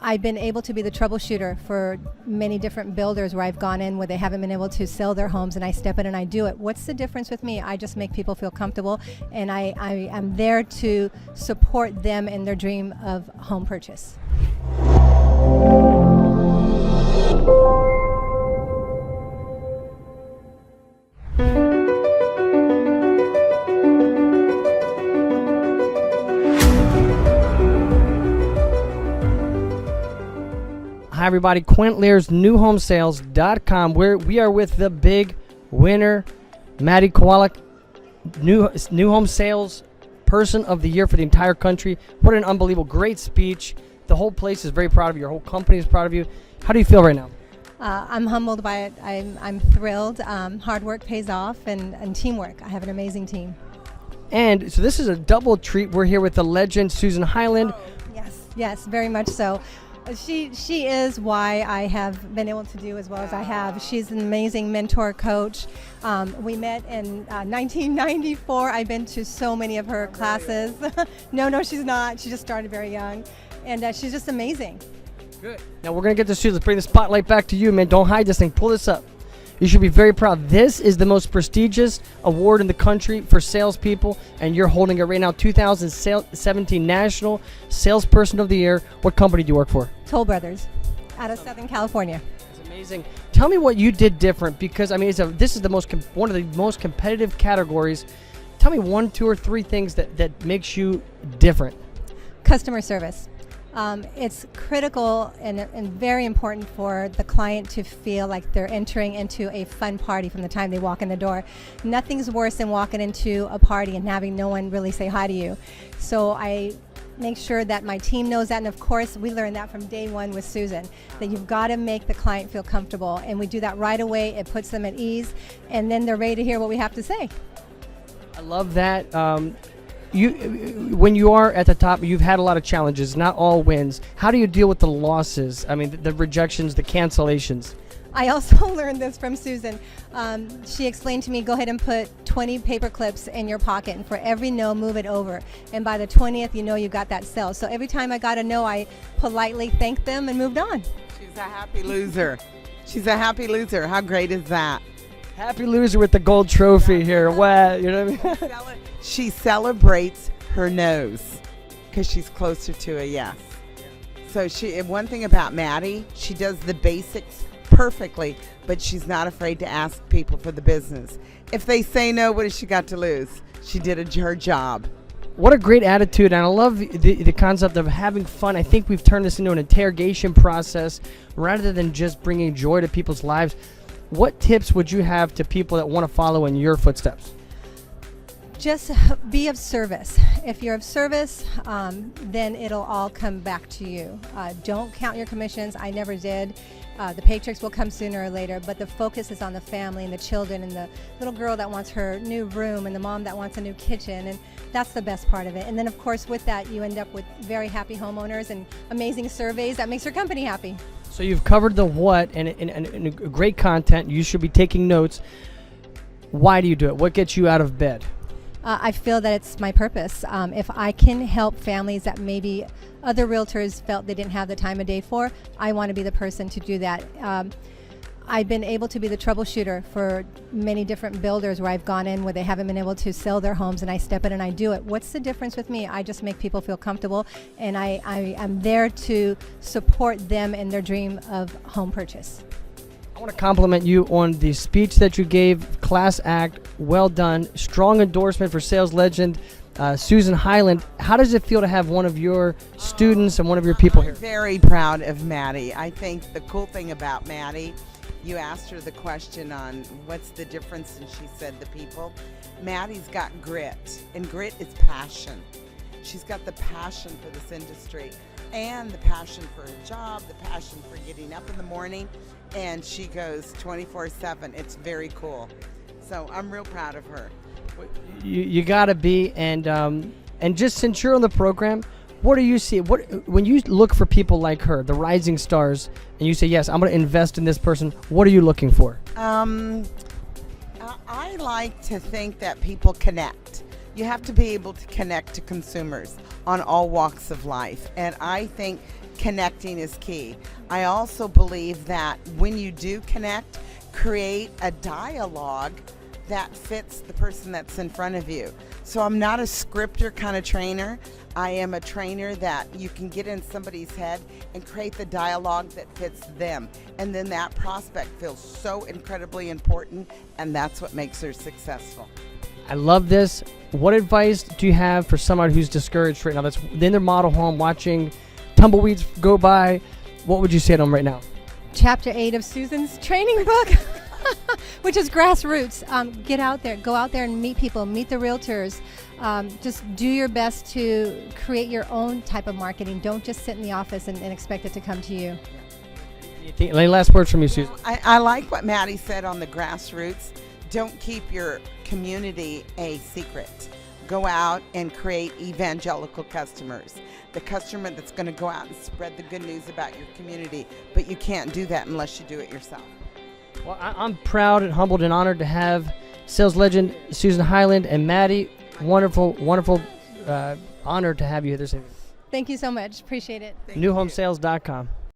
I've been able to be the troubleshooter for many different builders where I've gone in where they haven't been able to sell their homes, and I step in and I do it. What's the difference with me? I just make people feel comfortable, and I am there to support them in their dream of home purchase. Hi everybody, Quint, Lears, newhomesales.com, where we are with the big winner, Mahtty Kowalik, new home sales person of the year for the entire country. What an unbelievable, great speech. The whole place is very proud of you. Your whole company is proud of you. How do you feel right now? I'm humbled by it. I'm thrilled. Hard work pays off, and teamwork. I have an amazing team. And so this is a double treat. We're here with the legend, Susan Highland. Yes, very much so. She is why I have been able to do as well as I have. She's an amazing mentor coach. We met in 1994. I've been to so many of her classes. No, she's not. She just started very young. And she's just amazing. Good. Now we're going to get to Susan. Let's bring the spotlight back to you, man. Don't hide this thing. Pull this up. You should be very proud. This is the most prestigious award in the country for salespeople, and you're holding it right now. 2017 National Salesperson of the Year. What company do you work for? Toll Brothers, out of Southern California. That's amazing. Tell me what you did different, because I mean, this is the one of the most competitive categories. Tell me 1, 2, or 3 things that makes you different. Customer service. It's critical and very important for the client to feel like they're entering into a fun party from the time they walk in the door. Nothing's worse than walking into a party and having no one really say hi to you. So I make sure that my team knows that, and of course we learned that from day one with Susan, that you've got to make the client feel comfortable, and we do that right away. It puts them at ease, and then they're ready to hear what we have to say. I love that. When you are at the top, you've had a lot of challenges, not all wins. How do you deal with the losses? I mean, the rejections, the cancellations. I also learned this from Susan. She explained to me, go ahead and put 20 paper clips in your pocket, and for every no, move it over. And by the 20th, you know you got that sale. So every time I got a no, I politely thanked them and moved on. She's a happy loser. She's a happy loser. How great is that? Happy loser with the gold trophy here. Wow, you know what I mean? She celebrates her no's because she's closer to a yes. So one thing about Mahtty, she does the basics perfectly, but she's not afraid to ask people for the business. If they say no, what has she got to lose? She did her job. What a great attitude, and I love the concept of having fun. I think we've turned this into an interrogation process rather than just bringing joy to people's lives. What tips would you have to people that want to follow in your footsteps? Just be of service. If you're of service, then it'll all come back to you. Don't count your commissions. I never did. The paychecks will come sooner or later, but the focus is on the family and the children and the little girl that wants her new room and the mom that wants a new kitchen, and that's the best part of it. And then of course with that you end up with very happy homeowners and amazing surveys that makes your company happy. So you've covered the what and great content. You should be taking notes. Why do you do it? What gets you out of bed? I feel that it's my purpose. If I can help families that maybe other realtors felt they didn't have the time of day for, I want to be the person to do that. I've been able to be the troubleshooter for many different builders where I've gone in where they haven't been able to sell their homes, and I step in and I do it. What's the difference with me? I just make people feel comfortable, and I am there to support them in their dream of home purchase. I want to compliment you on the speech that you gave. Class act, well done. Strong endorsement for sales legend Susan Highland. How does it feel to have one of your students and one of your people here? I'm very proud of Mahtty. I think the cool thing about Mahtty, you asked her the question on what's the difference, and she said the people. Mattie's got grit, and grit is passion. She's got the passion for this industry and the passion for her job, the passion for getting up in the morning, and she goes 24/7. It's very cool. So I'm real proud of her. You gotta be, and just since you're on the program, what do you see? When you look for people like her, the rising stars, and you say, yes, I'm going to invest in this person, what are you looking for? I like to think that people connect. You have to be able to connect to consumers on all walks of life, and I think connecting is key. I also believe that when you do connect, create a dialogue that fits the person that's in front of you. So I'm not a scripter kind of trainer. I am a trainer that you can get in somebody's head and create the dialogue that fits them. And then that prospect feels so incredibly important, and that's what makes her successful. I love this. What advice do you have for someone who's discouraged right now, that's in their model home watching tumbleweeds go by? What would you say to them right now? Chapter 8 of Susan's training book, which is grassroots. Get out there, go out there and meet people, meet the realtors. Just do your best to create your own type of marketing. Don't just sit in the office and expect it to come to you. Any last words from you, Susan? I like what Maddie said on the grassroots. Don't keep your community a secret. Go out and create evangelical customers. The customer that's going to go out and spread the good news about your community. But you can't do that unless you do it yourself. Well, I'm proud and humbled and honored to have sales legend Susan Highland and Maddie. Wonderful honor to have you here this evening. Thank you so much. Appreciate it. Thank you. NewHomeSales.com.